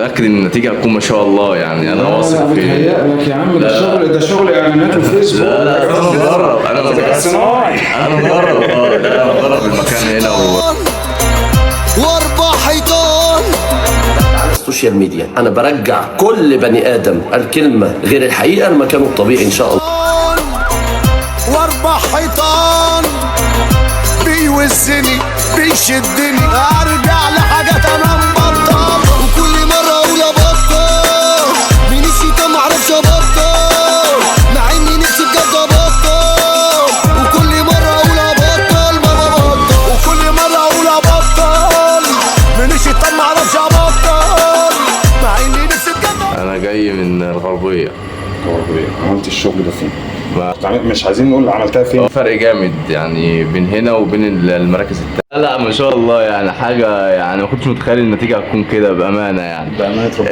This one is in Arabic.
متأكد ان النتيجة هتكون ما شاء الله يعني. انا واثق لا في بتهيألك يا عم، ده شغل اعلانات وفيسبوك. لا انا مجرب، انا مجرب لا انا مجرب المكان هنا واربع حيطان. على السوشيال ميديا انا برجع كل بني ادم الكلمه غير الحقيقه لمكانه الطبيعي ان شاء الله. واربع حيطان بيوزني بيشدني ارجع لحاجات انا مبطل، وكل مره اقول ابطل من الشتا معرفش ابطل، مع اني نفسي بجد ابطل، وكل مره اقول ابطل ما ببطل، وكل مره اقول ابطل من الشتا معرفش ابطل، مع اني نفسي بجد. انا جاي من الغربية. عملت الشغل ده فين؟ مش عايزين نقول عملتها فين. فرق جامد يعني بين هنا وبين المراكز التانية. لا ما شاء الله يعني حاجة، يعني ما كنتش متخيل النتيجة هتكون كده بأمانة يعني. بأمانة ربنا.